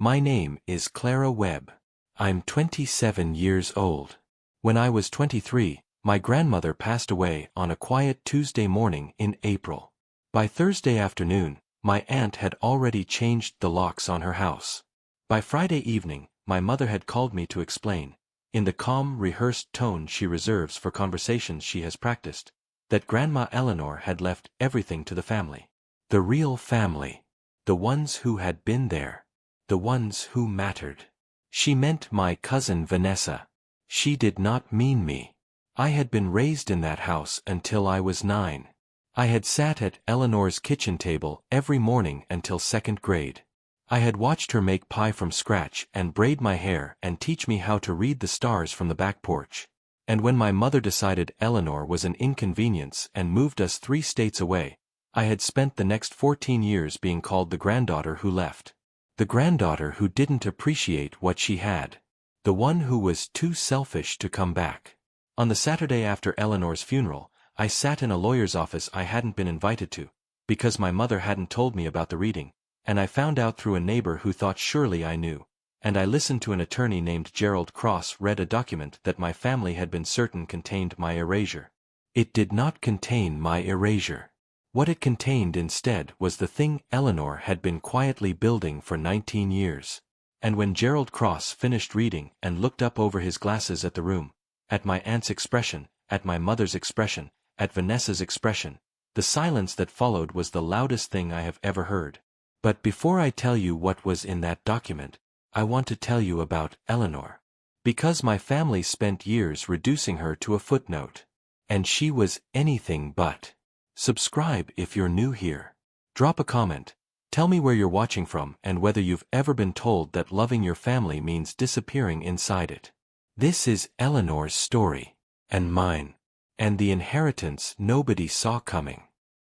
My name is Clara Webb. I'm 27 years old. When I was 23, my grandmother passed away on a quiet Tuesday morning in April. By Thursday afternoon, my aunt had already changed the locks on her house. By Friday evening, my mother had called me to explain, in the calm, rehearsed tone she reserves for conversations she has practiced, that Grandma Eleanor had left everything to the family. The real family. The ones who had been there. The ones who mattered. She meant my cousin Vanessa. She did not mean me. I had been raised in that house until I was 9. I had sat at Eleanor's kitchen table every morning until 2nd grade. I had watched her make pie from scratch and braid my hair and teach me how to read the stars from the back porch. And when my mother decided Eleanor was an inconvenience and moved us 3 states away, I had spent the next 14 years being called the granddaughter who left. The granddaughter who didn't appreciate what she had. The one who was too selfish to come back. On the Saturday after Eleanor's funeral, I sat in a lawyer's office I hadn't been invited to, because my mother hadn't told me about the reading, and I found out through a neighbor who thought surely I knew, and I listened to an attorney named Gerald Cross read a document that my family had been certain contained my erasure. It did not contain my erasure. What it contained instead was the thing Eleanor had been quietly building for 19 years. And when Gerald Cross finished reading and looked up over his glasses at the room, at my aunt's expression, at my mother's expression, at Vanessa's expression, the silence that followed was the loudest thing I have ever heard. But before I tell you what was in that document, I want to tell you about Eleanor. Because my family spent years reducing her to a footnote. And she was anything but. Subscribe if you're new here. Drop a comment. Tell me where you're watching from and whether you've ever been told that loving your family means disappearing inside it. This is Eleanor's story. And mine. And the inheritance nobody saw coming.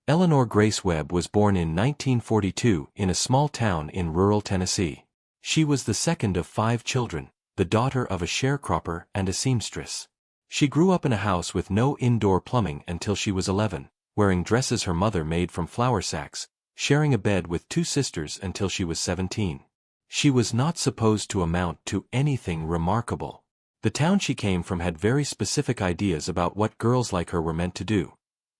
Eleanor Grace Webb was born in 1942 in a small town in rural Tennessee. She was the second of 5 children, the daughter of a sharecropper and a seamstress. She grew up in a house with no indoor plumbing until she was 11, wearing dresses her mother made from flour sacks, sharing a bed with 2 sisters until she was 17. She was not supposed to amount to anything remarkable. The town she came from had very specific ideas about what girls like her were meant to do.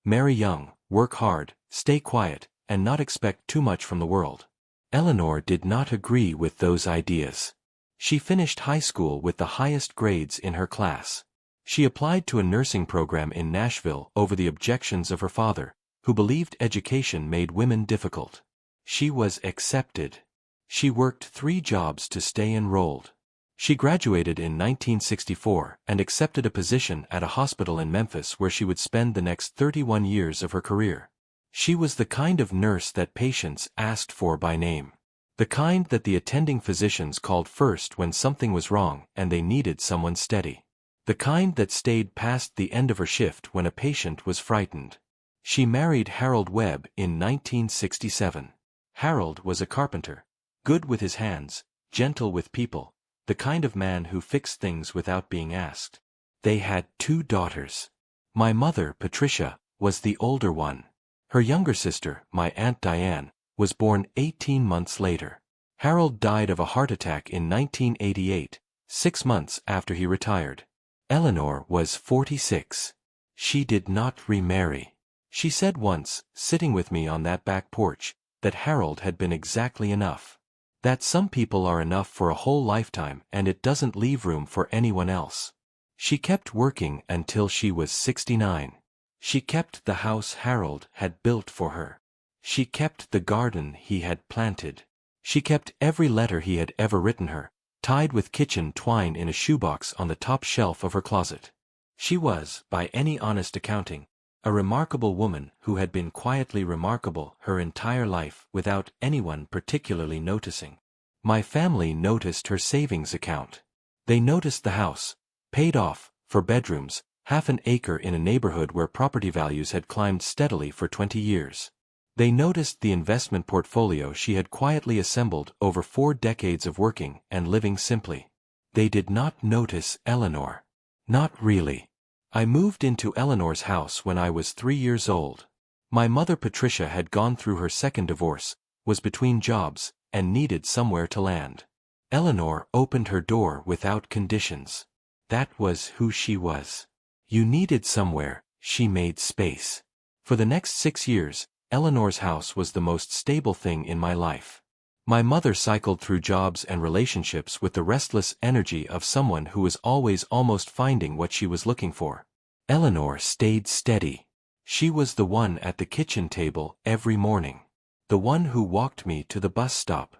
Marry young, work hard, stay quiet, and not expect too much from the world. Eleanor did not agree with those ideas. She finished high school with the highest grades in her class. She applied to a nursing program in Nashville over the objections of her father, who believed education made women difficult. She was accepted. She worked 3 jobs to stay enrolled. She graduated in 1964 and accepted a position at a hospital in Memphis where she would spend the next 31 years of her career. She was the kind of nurse that patients asked for by name. The kind that the attending physicians called first when something was wrong and they needed someone steady. The kind that stayed past the end of her shift when a patient was frightened. She married Harold Webb in 1967. Harold was a carpenter, good with his hands, gentle with people, the kind of man who fixed things without being asked. They had 2 daughters. My mother, Patricia, was the older one. Her younger sister, my Aunt Diane, was born 18 months later. Harold died of a heart attack in 1988, 6 months after he retired. Eleanor was 46. She did not remarry. She said once, sitting with me on that back porch, that Harold had been exactly enough. That some people are enough for a whole lifetime and it doesn't leave room for anyone else. She kept working until she was 69. She kept the house Harold had built for her. She kept the garden he had planted. She kept every letter he had ever written her, tied with kitchen twine in a shoebox on the top shelf of her closet. She was, by any honest accounting, a remarkable woman who had been quietly remarkable her entire life without anyone particularly noticing. My family noticed her savings account. They noticed the house, paid off, for bedrooms, half an acre in a neighborhood where property values had climbed steadily for 20 years. They noticed the investment portfolio she had quietly assembled over 4 decades of working and living simply. They did not notice Eleanor. Not really. I moved into Eleanor's house when I was 3 years old. My mother Patricia had gone through her second divorce, was between jobs, and needed somewhere to land. Eleanor opened her door without conditions. That was who she was. You needed somewhere, she made space. For the next 6 years, Eleanor's house was the most stable thing in my life. My mother cycled through jobs and relationships with the restless energy of someone who was always almost finding what she was looking for. Eleanor stayed steady. She was the one at the kitchen table every morning. The one who walked me to the bus stop.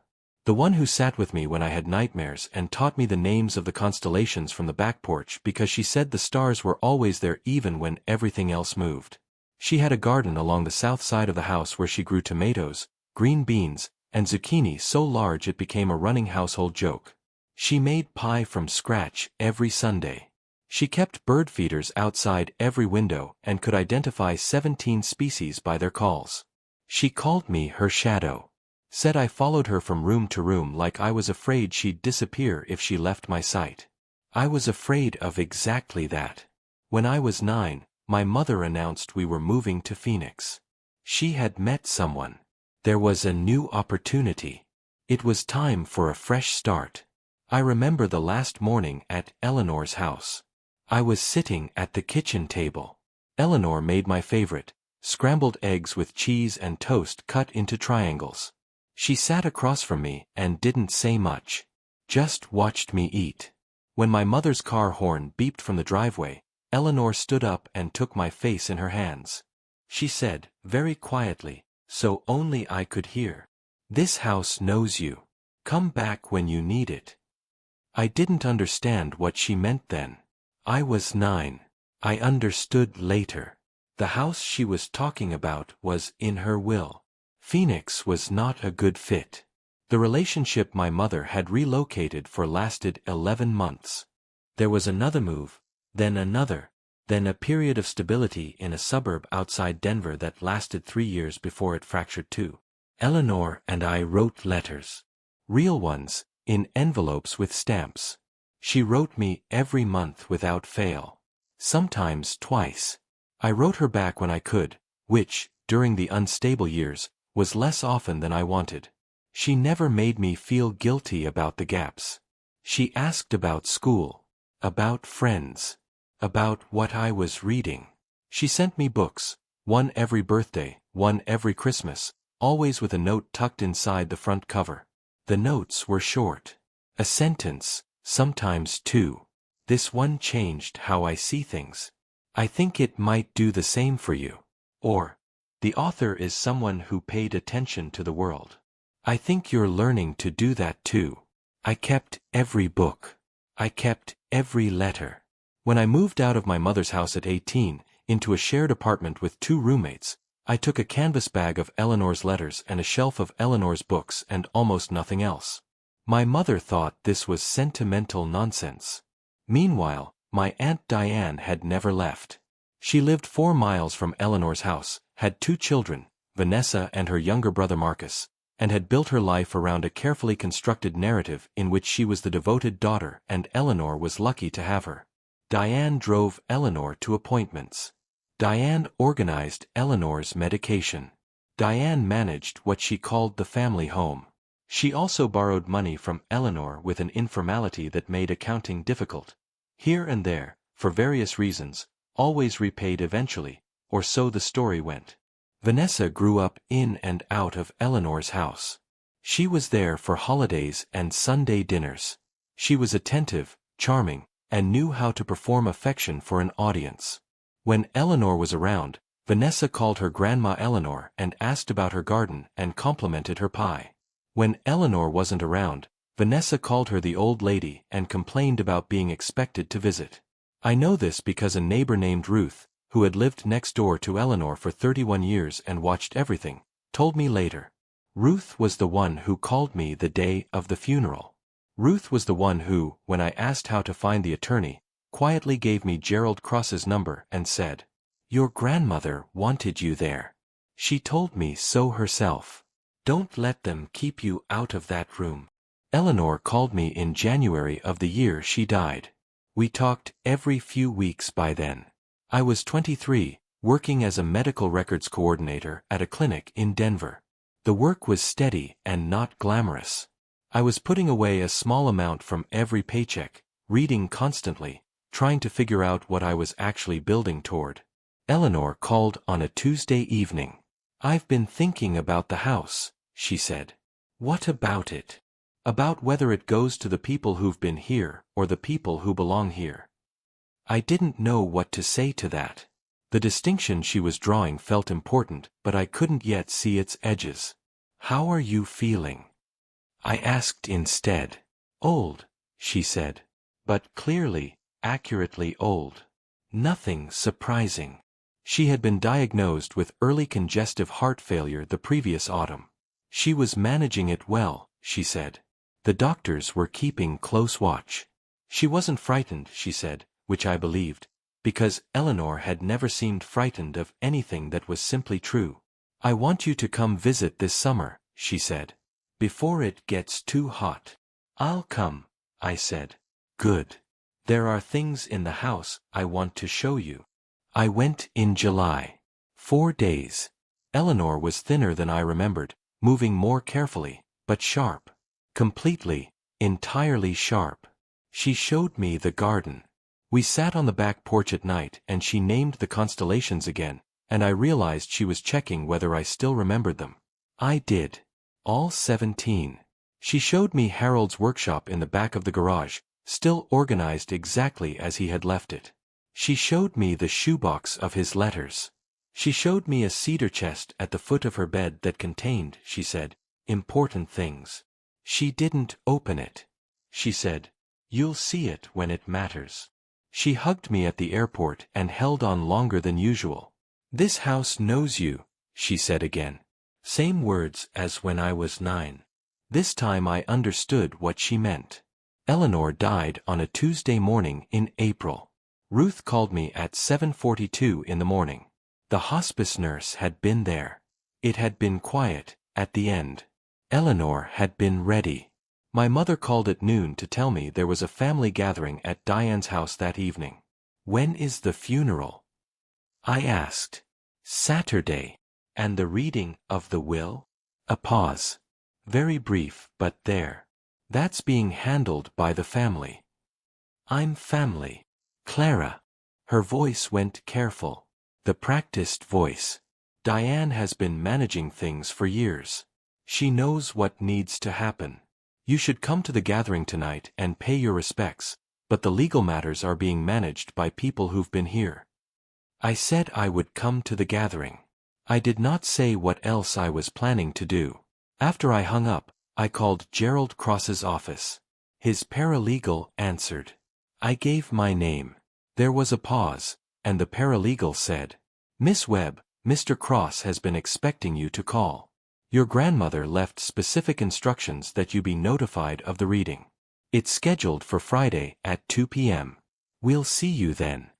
The one who sat with me when I had nightmares and taught me the names of the constellations from the back porch because she said the stars were always there even when everything else moved. She had a garden along the south side of the house where she grew tomatoes, green beans, and zucchini so large it became a running household joke. She made pie from scratch every Sunday. She kept bird feeders outside every window and could identify 17 species by their calls. She called me her shadow. Said I followed her from room to room like I was afraid she'd disappear if she left my sight. I was afraid of exactly that. When I was 9, my mother announced we were moving to Phoenix. She had met someone. There was a new opportunity. It was time for a fresh start. I remember the last morning at Eleanor's house. I was sitting at the kitchen table. Eleanor made my favorite, scrambled eggs with cheese and toast cut into triangles. She sat across from me and didn't say much. Just watched me eat. When my mother's car horn beeped from the driveway, Eleanor stood up and took my face in her hands. She said, very quietly, so only I could hear, "This house knows you. Come back when you need it." I didn't understand what she meant then. I was 9. I understood later. The house she was talking about was in her will. Phoenix was not a good fit. The relationship my mother had relocated for lasted 11 months. There was another move, then another, then a period of stability in a suburb outside Denver that lasted 3 years before it fractured too. Eleanor and I wrote letters. Real ones, in envelopes with stamps. She wrote me every month without fail. Sometimes twice. I wrote her back when I could, which, during the unstable years, was less often than I wanted. She never made me feel guilty about the gaps. She asked about school, about friends, about what I was reading. She sent me books, one every birthday, one every Christmas, always with a note tucked inside the front cover. The notes were short. A sentence, sometimes 2. This one changed how I see things. I think it might do the same for you. Or, the author is someone who paid attention to the world. I think you're learning to do that too. I kept every book. I kept every letter. When I moved out of my mother's house at 18, into a shared apartment with 2 roommates, I took a canvas bag of Eleanor's letters and a shelf of Eleanor's books and almost nothing else. My mother thought this was sentimental nonsense. Meanwhile, my Aunt Diane had never left. She lived 4 miles from Eleanor's house, had 2 children, Vanessa and her younger brother Marcus, and had built her life around a carefully constructed narrative in which she was the devoted daughter and Eleanor was lucky to have her. Diane drove Eleanor to appointments. Diane organized Eleanor's medication. Diane managed what she called the family home. She also borrowed money from Eleanor with an informality that made accounting difficult. Here and there, for various reasons, always repaid eventually, or so the story went. Vanessa grew up in and out of Eleanor's house. She was there for holidays and Sunday dinners. She was attentive, charming, and knew how to perform affection for an audience. When Eleanor was around, Vanessa called her Grandma Eleanor and asked about her garden and complimented her pie. When Eleanor wasn't around, Vanessa called her the old lady and complained about being expected to visit. I know this because a neighbor named Ruth, who had lived next door to Eleanor for 31 years and watched everything, told me later. Ruth was the one who called me the day of the funeral. Ruth was the one who, when I asked how to find the attorney, quietly gave me Gerald Cross's number and said, "Your grandmother wanted you there. She told me so herself. Don't let them keep you out of that room." Eleanor called me in January of the year she died. We talked every few weeks by then. I was 23, working as a medical records coordinator at a clinic in Denver. The work was steady and not glamorous. I was putting away a small amount from every paycheck, reading constantly, trying to figure out what I was actually building toward. Eleanor called on a Tuesday evening. "I've been thinking about the house," she said. "What about it? About whether it goes to the people who've been here or the people who belong here." I didn't know what to say to that. The distinction she was drawing felt important, but I couldn't yet see its edges. "How are you feeling?" I asked instead. "Old," she said. But clearly, accurately old. Nothing surprising. She had been diagnosed with early congestive heart failure the previous autumn. She was managing it well, she said. The doctors were keeping close watch. She wasn't frightened, she said, which I believed, because Eleanor had never seemed frightened of anything that was simply true. "I want you to come visit this summer," she said. "Before it gets too hot." "I'll come," I said. "Good. There are things in the house I want to show you." I went in July. 4 days. Eleanor was thinner than I remembered, moving more carefully, but sharp. Completely, entirely sharp. She showed me the garden. We sat on the back porch at night and she named the constellations again, and I realized she was checking whether I still remembered them. I did. All 17. She showed me Harold's workshop in the back of the garage, still organized exactly as he had left it. She showed me the shoebox of his letters. She showed me a cedar chest at the foot of her bed that contained, she said, important things. She didn't open it. She said, "You'll see it when it matters." She hugged me at the airport and held on longer than usual. "This house knows you," she said again. Same words as when I was 9. This time I understood what she meant. Eleanor died on a Tuesday morning in April. Ruth called me at 7:42 in the morning. The hospice nurse had been there. It had been quiet, at the end. Eleanor had been ready. My mother called at noon to tell me there was a family gathering at Diane's house that evening. "When is the funeral?" I asked. "Saturday." "And the reading of the will?" A pause. Very brief, but there. "That's being handled by the family." "I'm family. Clara." Her voice went careful. The practiced voice. "Diane has been managing things for years. She knows what needs to happen. You should come to the gathering tonight and pay your respects, but the legal matters are being managed by people who've been here." I said I would come to the gathering. I did not say what else I was planning to do. After I hung up, I called Gerald Cross's office. His paralegal answered. I gave my name. There was a pause, and the paralegal said, "Miss Webb, Mr. Cross has been expecting you to call. Your grandmother left specific instructions that you be notified of the reading. It's scheduled for Friday at 2 p.m. We'll see you then."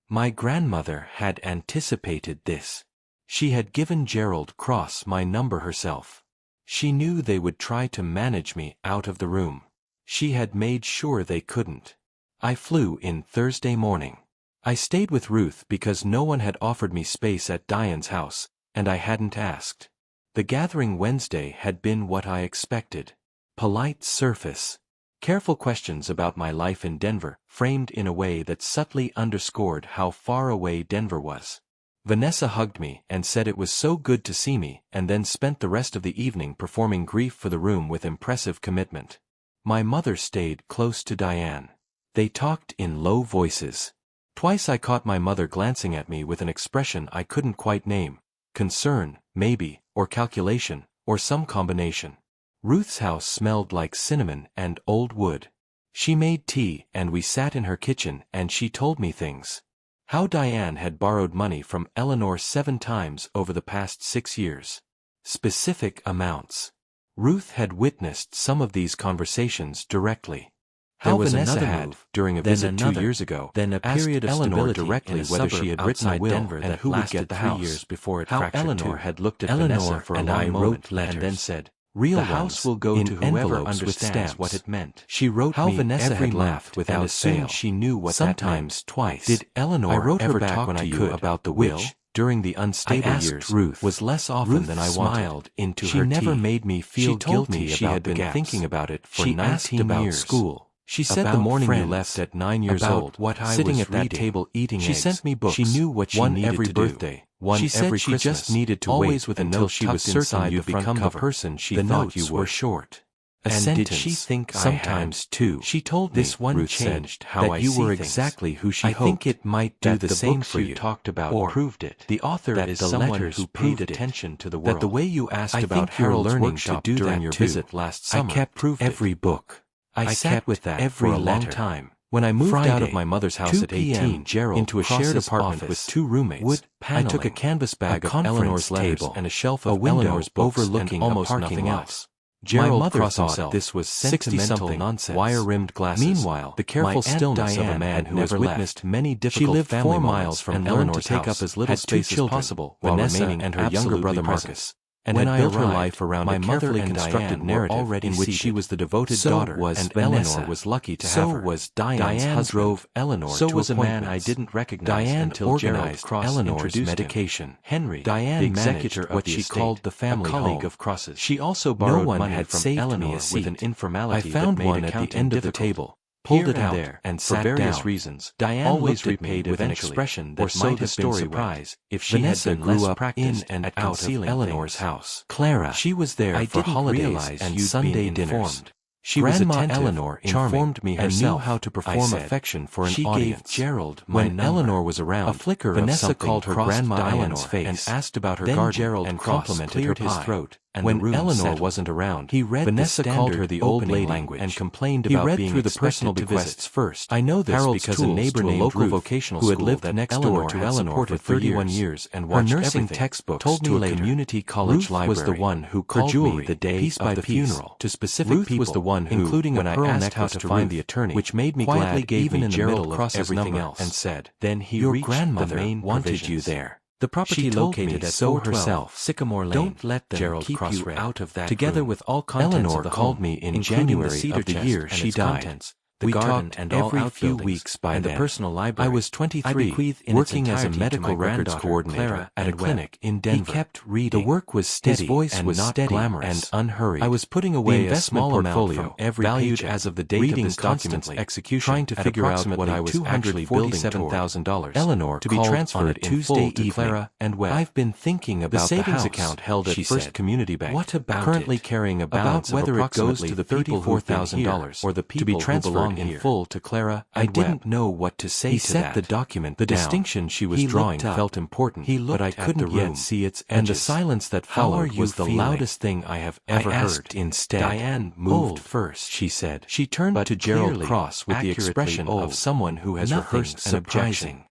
My grandmother had anticipated this. She had given Gerald Cross my number herself. She knew they would try to manage me out of the room. She had made sure they couldn't. I flew in Thursday morning. I stayed with Ruth because no one had offered me space at Diane's house, and I hadn't asked. The gathering Wednesday had been what I expected. Polite surface. Careful questions about my life in Denver, framed in a way that subtly underscored how far away Denver was. Vanessa hugged me and said it was so good to see me, and then spent the rest of the evening performing grief for the room with impressive commitment. My mother stayed close to Diane. They talked in low voices. Twice I caught my mother glancing at me with an expression I couldn't quite name. Concern, maybe, or calculation, or some combination. Ruth's house smelled like cinnamon and old wood. She made tea and we sat in her kitchen and she told me things. How Diane had borrowed money from Eleanor 7 times over the past 6 years. Specific amounts. Ruth had witnessed some of these conversations directly. How Vanessa had, during a visit 2 years ago, then a period of Eleanor directly whether she had written a will Denver and who would get the house. 3 years before it fractured. How Eleanor had looked at Vanessa for a long moment and then said, "Real the house will go to whoever understands what it meant." She wrote how me Vanessa every had laughed without fail. She knew what sometimes that meant. Twice. Did Eleanor ever talk to you about the will? during the unstable years was less often than I wanted. She never made me feel guilty. She had been thinking about it for 19 years. School. She said the morning you left at 9 years old, sitting at that table eating eggs. She sent me books. She knew what she needed to do. She said she just needed to wait until she was certain you'd become the person she thought you were. Short. And did she think sometimes too? She told me, this one changed how that you were exactly who she hoped. I think it might do the same for you. Talked about or proved it. The author is someone who paid attention to the world. That the way you asked about Harold's workshop during your visit last summer. I kept every book. I sat with that for a long time. When I moved out of my mother's house at 18 into a shared apartment with 2 roommates, I took a canvas bag of Eleanor's letters and a shelf of Eleanor's books overlooking almost nothing else. Gerald my mother thought this was sentimental nonsense. Wire-rimmed glasses. Meanwhile, the careful stillness of a man who has witnessed many difficult family 4 miles from Eleanor to take up as little space as possible, Vanessa and her younger brother Marcus. And when I built her life around a carefully constructed narrative in which she was the devoted daughter, and Eleanor was lucky to have her. So was Diane's husband. Drove Eleanor so to was a man I didn't recognize until Gerald Cross introduced medication. Henry, Diane, the executor of what she called the family colleague of Cross's. She also borrowed money from Eleanor with an informality. I found one at the end of the table. Pulled it out there and sat down. For various reasons, Diane always repaid with an expression that might have been surprise if she had been grew up in and out of Eleanor's house. Clara, she was there for holidays and Sunday dinners. She was attentive, Eleanor informed me herself, and knew how to perform affection for an audience. Gave Gerald when Eleanor was around, a flicker Vanessa called her grandma Diane's face and asked about her garden. Gerald and complimented her his throat. And when Eleanor wasn't around, he read Vanessa called her the old lady language and complained about being through the personal bequests first. I know this because a neighbor named local vocational who had lived next door to Eleanor for 31 years and watched her nursing textbooks told me later. Community college library was the one who called me the day of the funeral to specific people, was the one who, including when I asked how to find the attorney, which made me glad, even in Gerald Cross's number, and said, "Then he reached the main wanted you there." The property located at so herself, Sycamore Lane. Don't let them Gerald keep you out of that together room. With all contents Eleanor of the called me in January of the year she died. Contents. We talked and every few weeks by then. The personal library. I was 23, working as a medical records coordinator at a clinic in Denver. He kept reading. The work was steady. His voice was not glamorous and unhurried. I was putting away a small amount from every valued as of the date of this document's execution, trying to figure out what I was actually building toward. Eleanor to be transferred Tuesday to Clara and Webb. I've been thinking about the savings account held at First Community Bank. What about currently carrying a balance of approximately $34,000 or the people who belong in full to Clara and I didn't know what to say to that. He set the document down. The distinction she was drawing felt important, but I couldn't yet see its edges. And the silence that followed was the loudest thing I have ever heard. Instead, Diane moved first, she said. She turned to Gerald Cross with the expression of someone who has rehearsed an objection.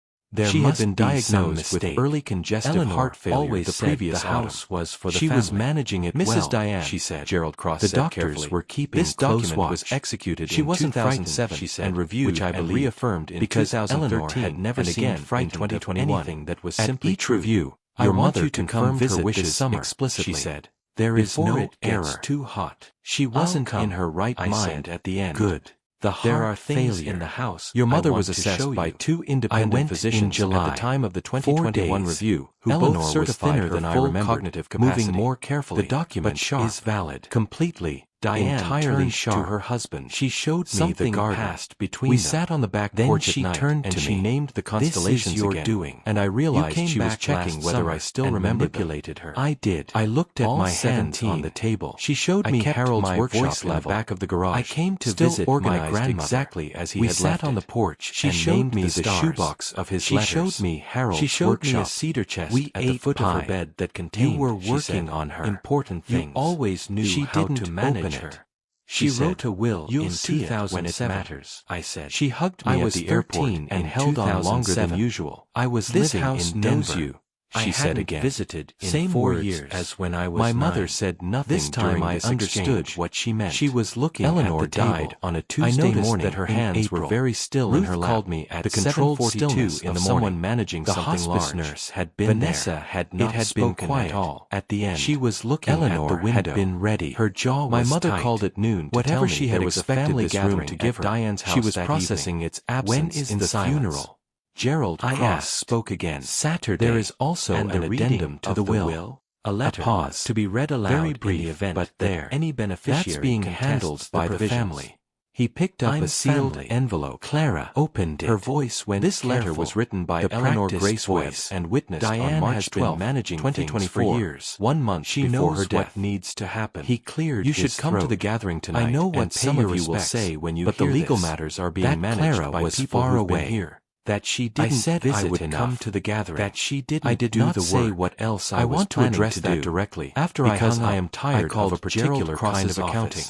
She had been diagnosed with early congestive heart failure the previous house was for the family. She was managing it well, Mrs. Diane, she said. Gerald Cross said carefully. The doctors were keeping this document was executed in 2007, she said, and reviewed, which I believe reaffirmed in because 2013 had never seen frightened 2021 anything that was simply each review. Your mother to come visit this summer, explicitly, she said. There is no error. Too hot. She wasn't in her right mind at the end. Good. There are things in the house. Your mother was assessed by 2 independent physicians at the time of the 2021 review, who both certified her full cognitive capacity. Moving more carefully, the document is valid. Completely. Diane entirely sharp to her husband. She showed me something the garden passed between them. We sat on the back porch at night, turned and she named the constellations this is your again. Doing. And I realized she was checking whether I still manipulated her. I did. I looked at all my hands on the table. She showed me Harold's workshop in the back of the garage. I came to visit my grandmother exactly as he had left it. We sat on the porch. She showed me the shoebox of his letters. She showed me Harold's workshop. She showed me a cedar chest at the foot of her bed that contained. You were working on her. Important things. You always knew how to manage her. She wrote a will in 2007. When it matters, I said. She hugged me at the airport and held on longer than usual. I was living in Denver. She said again. Visited in same 4 years as when I was 9. My mother said nothing. This time I understood what she meant. She was looking Eleanor at the table. Died on a Tuesday morning that her hands were very still in her lap. Called me at the controlled stillness in the morning. Someone managing the something hospice large. Nurse had been Vanessa there. Had not it had spoken been quiet at all. At the end, she was looking Eleanor at the window. Had been ready. Her jaw was My mother tight. Called at noon. Whatever she had expected this room to give her. Diane's house she was processing its absence. When is the funeral? Gerald Cross spoke again. Saturday. There is also an addendum to the will. A letter to be read aloud very brief, in the event but there any beneficiary that's being handled by the family. He picked up a sealed envelope. Clara opened it. Her voice went This careful. Letter was written by Eleanor Grace Webb and witnessed Diane on March 12, managing 2024 for years. 1 month she before knows her death. What needs to happen. He cleared You should come throat. To the gathering tonight. I know what some of you will say when you but hear the legal this. Matters are being that managed Clara by was people far away here. That she didn't I said visit I would enough. Come to the gathering. That she didn't I did do not the say work. What else I was want to address to that do. Directly. After because I am tired of a particular kind of accounting.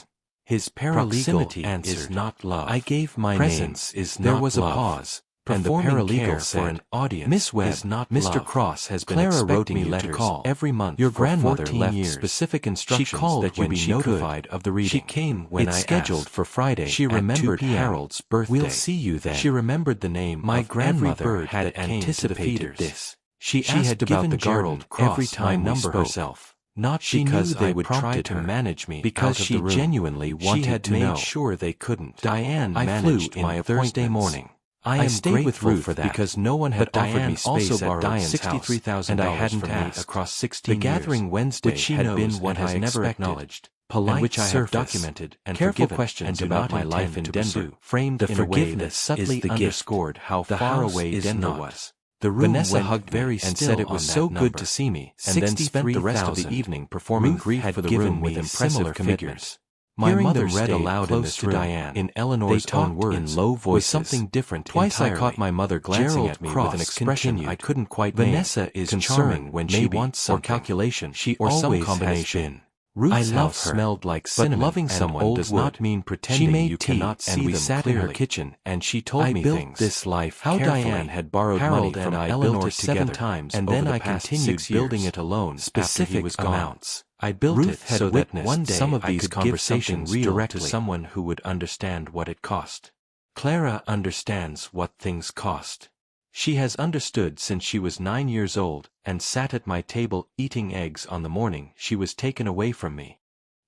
His paralegal answered, is not love. I gave my Presence name. Is not there was love. A pause, and the paralegal said, for an audience Miss Webb, is not Mr. Love. Cross has been Clara expecting wrote me letters to call every month. Your grandmother left years. Specific instructions she called that you be notified of the reading. She came when it's I scheduled asked. For Friday. She remembered Harold's birthday. We'll see you then. She remembered the name. My grandmother had anticipated this. She asked about the garden every time we spoke. Herself. Not she because they would try to manage me because she the room. Genuinely wanted she had to made know. Sure they couldn't. Diane I managed flew my Thursday morning. I stayed with Ruth for that because no one had offered Diane me space also at Diane's $63,000 and I hadn't asked. Across 16 the gathering years, Wednesday which she had been what has never acknowledged, polite and which I have documented and careful questions and about my life in Denver, framed the in forgiveness a way that subtly underscored how far away Denver was. The room Vanessa hugged very and said it was so good to see me, and then spent the rest of the evening performing Ruth grief for the room with impressive figures. My mother read aloud close to Diane in Eleanor's own words in low voices. Was something different Twice entirely. I caught my mother glancing at me with an expression I couldn't quite Vanessa name. Is charming when she wants some calculation she or some combination. Ruth's house smelled like cinnamon, but loving someone does not mean pretending you cannot see them. And we sat in her kitchen, and she told me things. This life how Diane had borrowed Harold money from Eleanor 7 times, and then I continued building it alone. Specific amounts. I built Ruth it so that one day some of these conversations directly to someone who would understand what it cost. Clara understands what things cost. She has understood since she was 9 years old, and sat at my table eating eggs on the morning she was taken away from me.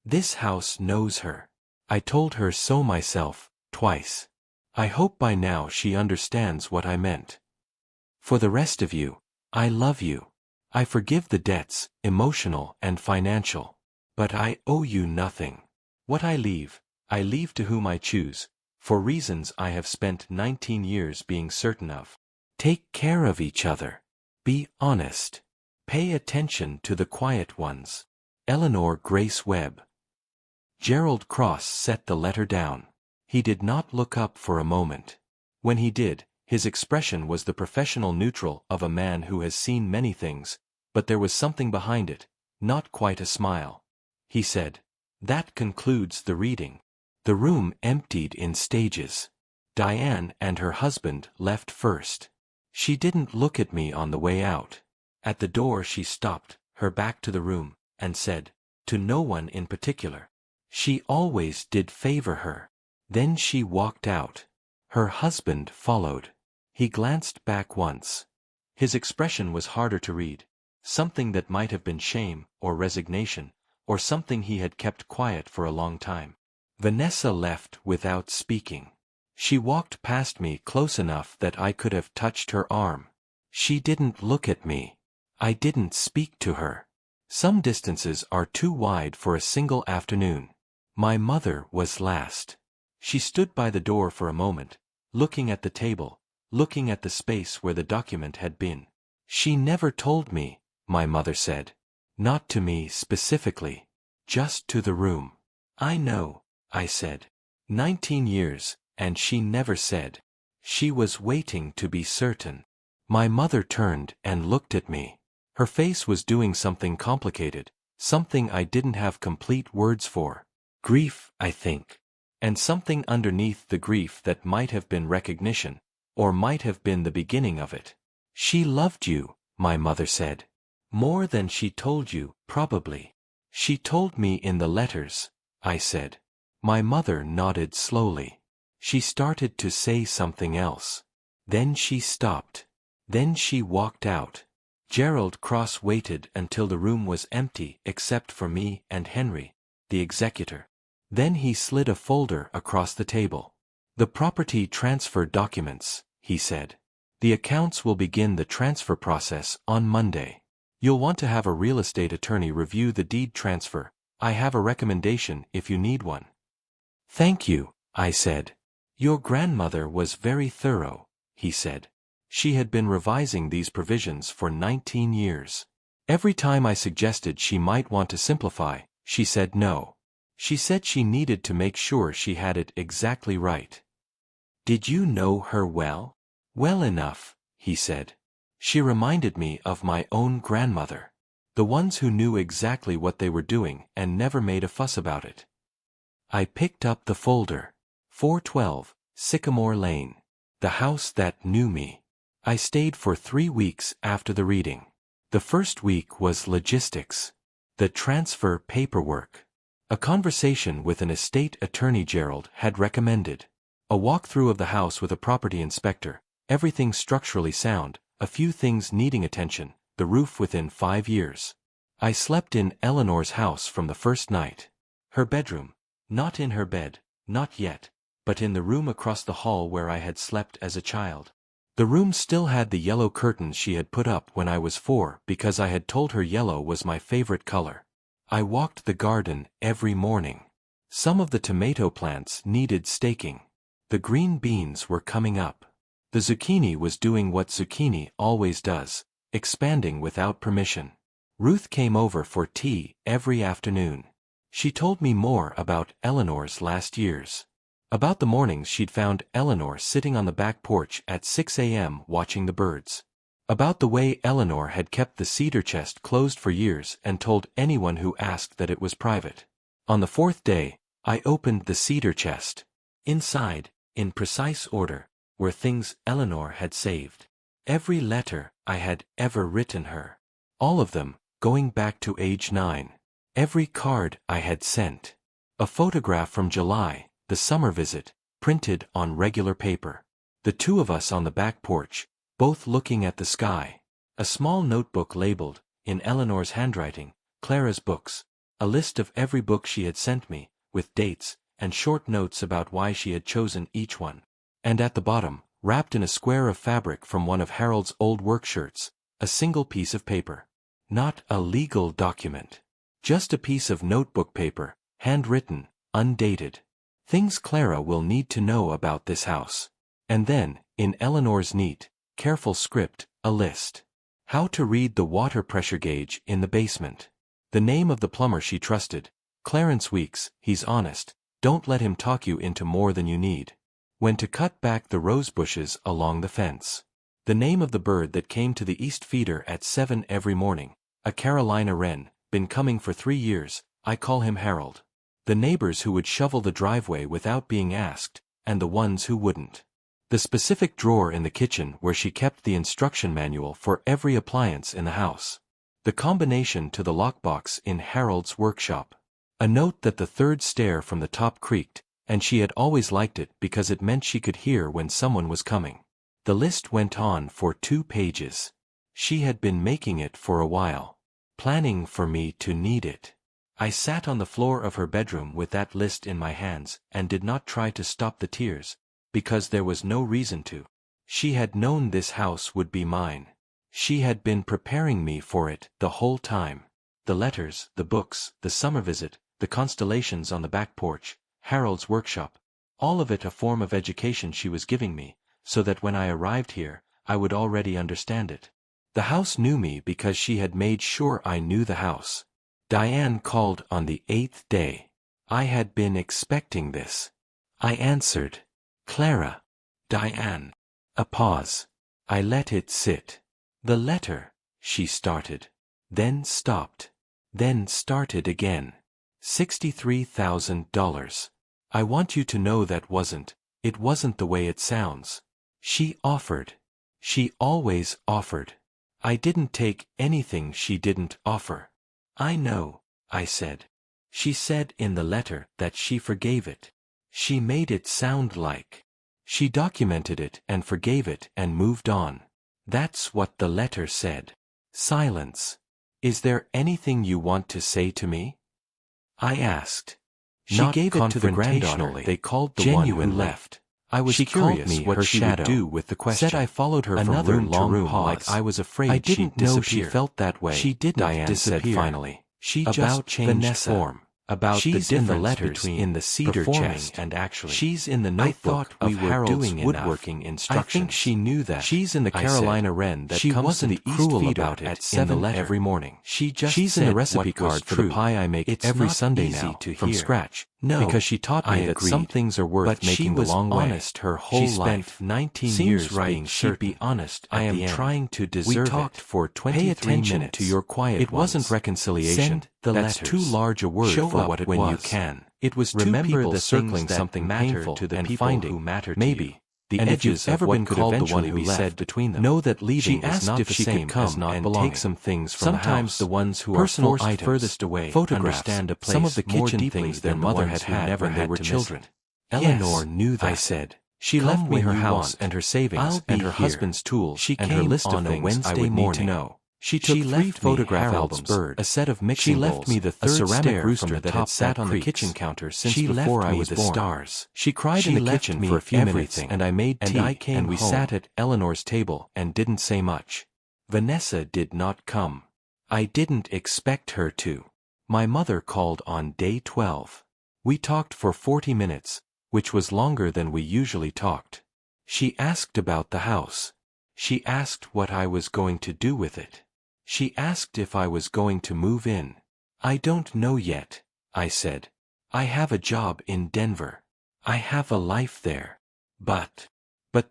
This house knows her. I told her so myself, twice. I hope by now she understands what I meant. For the rest of you, I love you. I forgive the debts, emotional and financial. But I owe you nothing. What I leave to whom I choose, for reasons I have spent 19 years being certain of. Take care of each other. Be honest. Pay attention to the quiet ones. Eleanor Grace Webb. Gerald Cross set the letter down. He did not look up for a moment. When he did, his expression was the professional neutral of a man who has seen many things, but there was something behind it, not quite a smile. He said, "That concludes the reading." The room emptied in stages. Diane and her husband left first. She didn't look at me on the way out. At the door she stopped, her back to the room, and said, to no one in particular. She always did favor her. Then she walked out. Her husband followed. He glanced back once. His expression was harder to read. Something that might have been shame, or resignation, or something he had kept quiet for a long time. Vanessa left without speaking. She walked past me close enough that I could have touched her arm. She didn't look at me. I didn't speak to her. Some distances are too wide for a single afternoon. My mother was last. She stood by the door for a moment, looking at the table, looking at the space where the document had been. She never told me, my mother said. Not to me specifically. Just to the room. I know, I said. 19 years. And she never said. She was waiting to be certain. My mother turned and looked at me. Her face was doing something complicated, something I didn't have complete words for. Grief, I think. And something underneath the grief that might have been recognition, or might have been the beginning of it. She loved you, my mother said. More than she told you, probably. She told me in the letters, I said. My mother nodded slowly. She started to say something else. Then she stopped. Then she walked out. Gerald Cross waited until the room was empty except for me and Henry, the executor. Then he slid a folder across the table. The property transfer documents, he said. The accounts will begin the transfer process on Monday. You'll want to have a real estate attorney review the deed transfer. I have a recommendation if you need one. Thank you, I said. Your grandmother was very thorough, he said. She had been revising these provisions for 19 years. Every time I suggested she might want to simplify, she said no. She said she needed to make sure she had it exactly right. Did you know her well? Well enough, he said. She reminded me of my own grandmother. The ones who knew exactly what they were doing and never made a fuss about it. I picked up the folder. 412, Sycamore Lane. The house that knew me. I stayed for 3 weeks after the reading. The first week was logistics. The transfer paperwork. A conversation with an estate attorney Gerald had recommended. A walkthrough of the house with a property inspector. Everything structurally sound, a few things needing attention, the roof within 5 years. I slept in Eleanor's house from the first night. Her bedroom. Not in her bed, not yet, but in the room across the hall where I had slept as a child. The room still had the yellow curtains she had put up when I was 4 because I had told her yellow was my favorite color. I walked the garden every morning. Some of the tomato plants needed staking. The green beans were coming up. The zucchini was doing what zucchini always does, expanding without permission. Ruth came over for tea every afternoon. She told me more about Eleanor's last years. About the mornings she'd found Eleanor sitting on the back porch at 6 a.m. watching the birds. About the way Eleanor had kept the cedar chest closed for years and told anyone who asked that it was private. On the 4th day, I opened the cedar chest. Inside, in precise order, were things Eleanor had saved. Every letter I had ever written her. All of them, going back to age 9. Every card I had sent. A photograph from July, the summer visit, printed on regular paper. The two of us on the back porch, both looking at the sky. A small notebook labeled, in Eleanor's handwriting, Clara's books. A list of every book she had sent me, with dates, and short notes about why she had chosen each one. And at the bottom, wrapped in a square of fabric from one of Harold's old work shirts, a single piece of paper. Not a legal document. Just a piece of notebook paper, handwritten, undated. Things Clara will need to know about this house. And then, in Eleanor's neat, careful script, a list. How to read the water pressure gauge in the basement. The name of the plumber she trusted. Clarence Weeks, he's honest, don't let him talk you into more than you need. When to cut back the rose bushes along the fence. The name of the bird that came to the east feeder at 7 every morning, a Carolina wren, been coming for 3 years, I call him Harold. The neighbors who would shovel the driveway without being asked, and the ones who wouldn't. The specific drawer in the kitchen where she kept the instruction manual for every appliance in the house. The combination to the lockbox in Harold's workshop. A note that the 3rd stair from the top creaked, and she had always liked it because it meant she could hear when someone was coming. The list went on for 2 pages. She had been making it for a while. Planning for me to need it. I sat on the floor of her bedroom with that list in my hands and did not try to stop the tears, because there was no reason to. She had known this house would be mine. She had been preparing me for it the whole time. The letters, the books, the summer visit, the constellations on the back porch, Harold's workshop, all of it a form of education she was giving me, so that when I arrived here, I would already understand it. The house knew me because she had made sure I knew the house. Diane called on the 8th day. I had been expecting this. I answered. Clara. Diane. A pause. I let it sit. The letter, she started. Then stopped. Then started again. $63,000. I want you to know it wasn't the way it sounds. She offered. She always offered. I didn't take anything she didn't offer. I know, I said. She said in the letter that she forgave it. She made it sound like she documented it and forgave it and moved on. That's what the letter said. Silence. Is there anything you want to say to me? I asked. She gave it to the granddaughter they called the one who left. I was curious what she would do with the question. Said I followed her from room to room like I was afraid she'd disappear. I didn't know she felt that way. She didn't, Diane said finally. She just changed form. About she's the difference in the letters between in the cedar chest and actually. She's in the notebook of Harold's woodworking instructions. I think she knew that. She's in the Carolina wren that she comes to the East Feeder about it at 7 every morning. She's in the recipe card for the pie I make every Sunday now from scratch. No, because she taught me that some things are worth making the long way. Honest her whole life. She spent 19 years being she'd be honest. I am trying to deserve it. We talked for 23 minutes to your quiet ones. It wasn't reconciliation. Send the letters. That's too large a word for what it was. When you can. It was two people circling something painful to the and people finding who mattered maybe the and edges of what could eventually be said between them. Know that leaving she asked not if the she same could come as not and belonging. Take some things from sometimes the ones who personal are forced items, furthest away understand a place some of the kitchen things their mother had never when they were children. Eleanor knew that. I said. She left me her house and her savings and her husband's tools she and her list of things I would need to know. She took three photograph albums, a set of mixing bowls, left me the third ceramic rooster that had sat on the kitchen counter since before I was born. Stars. She cried in the kitchen for a few minutes, and I made tea, and we sat at Eleanor's table and didn't say much. Vanessa did not come. I didn't expect her to. My mother called on day 12. We talked for 40 minutes, which was longer than we usually talked. She asked about the house. She asked what I was going to do with it. She asked if I was going to move in. I don't know yet, I said. I have a job in Denver. I have a life there. But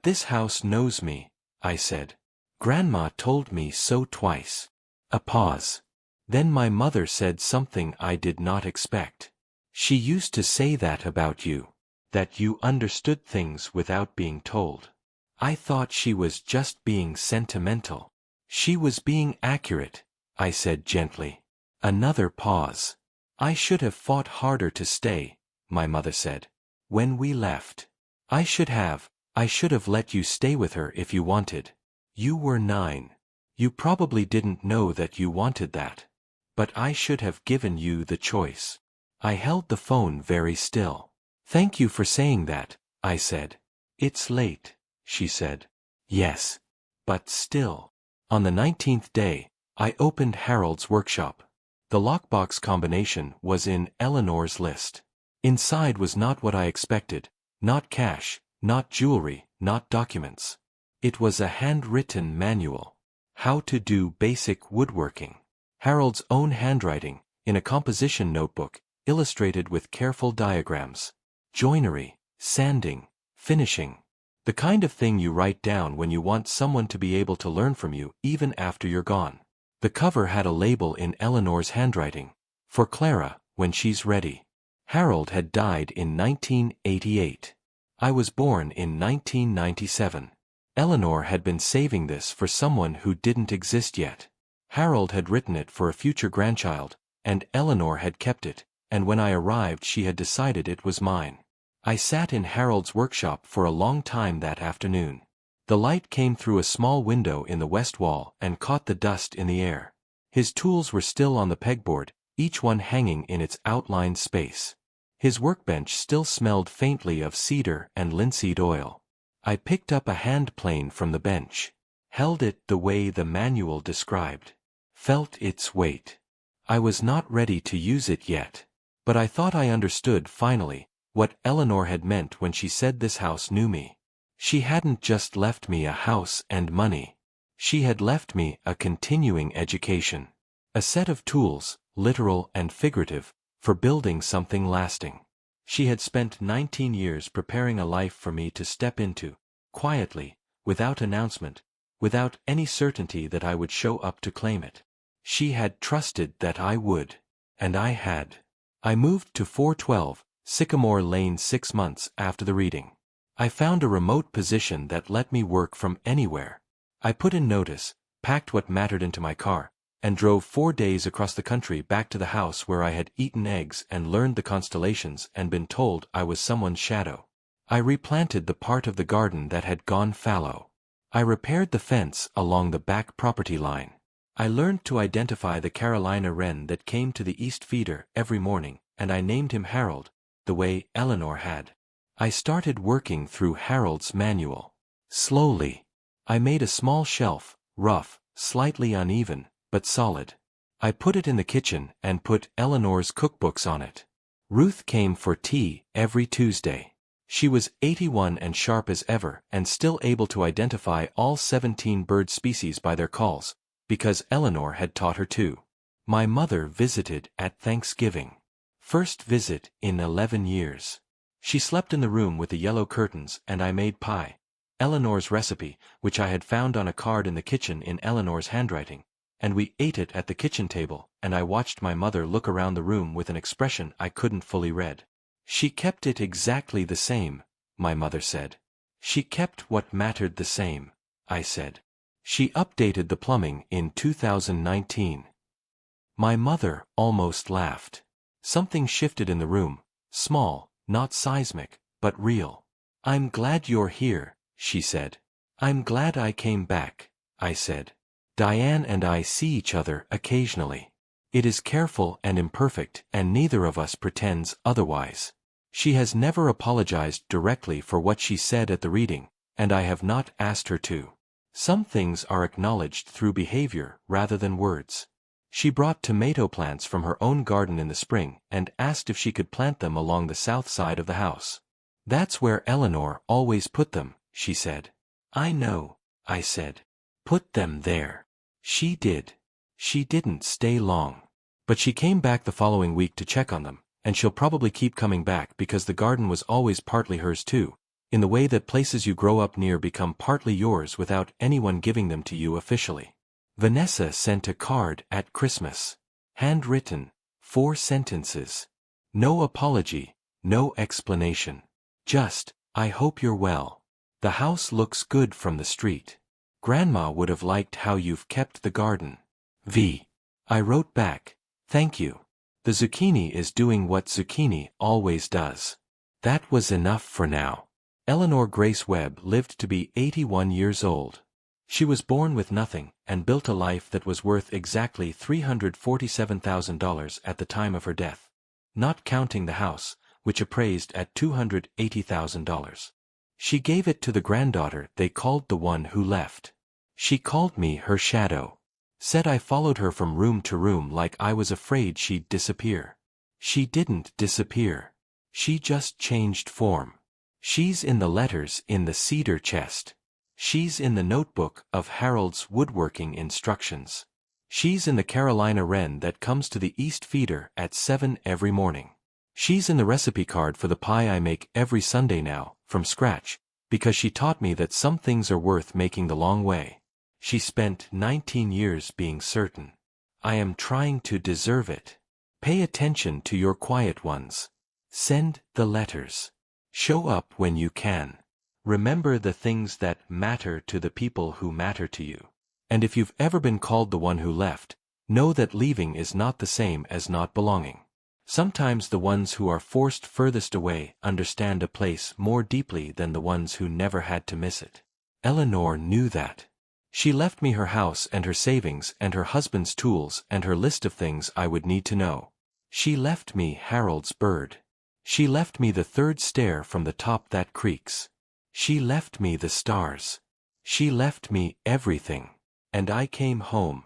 this house knows me, I said. Grandma told me so twice. A pause. Then my mother said something I did not expect. She used to say that about you. That you understood things without being told. I thought she was just being sentimental. She was being accurate, I said gently. Another pause. I should have fought harder to stay, my mother said. When we left. I should have let you stay with her if you wanted. You were 9. You probably didn't know that you wanted that. But I should have given you the choice. I held the phone very still. Thank you for saying that, I said. It's late, she said. Yes. But still. On the 19th day, I opened Harold's workshop. The lockbox combination was in Eleanor's list. Inside was not what I expected, not cash, not jewelry, not documents. It was a handwritten manual. How to do basic woodworking. Harold's own handwriting, in a composition notebook, illustrated with careful diagrams. Joinery, sanding, finishing. The kind of thing you write down when you want someone to be able to learn from you even after you're gone. The cover had a label in Eleanor's handwriting. For Clara, when she's ready. Harold had died in 1988. I was born in 1997. Eleanor had been saving this for someone who didn't exist yet. Harold had written it for a future grandchild, and Eleanor had kept it, and when I arrived she had decided it was mine. I sat in Harold's workshop for a long time that afternoon. The light came through a small window in the west wall and caught the dust in the air. His tools were still on the pegboard, each one hanging in its outlined space. His workbench still smelled faintly of cedar and linseed oil. I picked up a hand plane from the bench, held it the way the manual described, felt its weight. I was not ready to use it yet, but I thought I understood finally what Eleanor had meant when she said this house knew me. She hadn't just left me a house and money. She had left me a continuing education. A set of tools, literal and figurative, for building something lasting. She had spent 19 years preparing a life for me to step into, quietly, without announcement, without any certainty that I would show up to claim it. She had trusted that I would. And I had. I moved to 412, Sycamore Lane 6 months after the reading. I found a remote position that let me work from anywhere. I put in notice, packed what mattered into my car, and drove 4 days across the country back to the house where I had eaten eggs and learned the constellations and been told I was someone's shadow. I replanted the part of the garden that had gone fallow. I repaired the fence along the back property line. I learned to identify the Carolina wren that came to the East Feeder every morning, and I named him Harold, the way Eleanor had. I started working through Harold's manual. Slowly. I made a small shelf, rough, slightly uneven, but solid. I put it in the kitchen and put Eleanor's cookbooks on it. Ruth came for tea every Tuesday. She was 81 and sharp as ever and still able to identify all 17 bird species by their calls, because Eleanor had taught her to. My mother visited at Thanksgiving. First visit in 11 years. She slept in the room with the yellow curtains and I made pie. Eleanor's recipe, which I had found on a card in the kitchen in Eleanor's handwriting, and we ate it at the kitchen table, and I watched my mother look around the room with an expression I couldn't fully read. She kept it exactly the same, my mother said. She kept what mattered the same, I said. She updated the plumbing in 2019. My mother almost laughed. Something shifted in the room, small, not seismic, but real. I'm glad you're here, she said. I'm glad I came back, I said. Diane and I see each other occasionally. It is careful and imperfect, and neither of us pretends otherwise. She has never apologized directly for what she said at the reading, and I have not asked her to. Some things are acknowledged through behavior rather than words. She brought tomato plants from her own garden in the spring and asked if she could plant them along the south side of the house. That's where Eleanor always put them, she said. I know, I said. Put them there. She did. She didn't stay long. But she came back the following week to check on them, and she'll probably keep coming back because the garden was always partly hers too, in the way that places you grow up near become partly yours without anyone giving them to you officially. Vanessa sent a card at Christmas. Handwritten, 4 sentences. No apology, no explanation. Just, I hope you're well. The house looks good from the street. Grandma would have liked how you've kept the garden. V. I wrote back, thank you. The zucchini is doing what zucchini always does. That was enough for now. Eleanor Grace Webb lived to be 81 years old. She was born with nothing and built a life that was worth exactly $347,000 at the time of her death, not counting the house, which appraised at $280,000. She gave it to the granddaughter they called the one who left. She called me her shadow. Said I followed her from room to room like I was afraid she'd disappear. She didn't disappear. She just changed form. She's in the letters in the cedar chest. She's in the notebook of Harold's woodworking instructions. She's in the Carolina wren that comes to the East feeder at 7 every morning. She's in the recipe card for the pie I make every Sunday now, from scratch, because she taught me that some things are worth making the long way. She spent 19 years being certain. I am trying to deserve it. Pay attention to your quiet ones. Send the letters. Show up when you can. Remember the things that matter to the people who matter to you. And if you've ever been called the one who left, know that leaving is not the same as not belonging. Sometimes the ones who are forced furthest away understand a place more deeply than the ones who never had to miss it. Eleanor knew that. She left me her house and her savings and her husband's tools and her list of things I would need to know. She left me Harold's bird. She left me the 3rd stair from the top that creaks. She left me the stars. She left me everything. And I came home.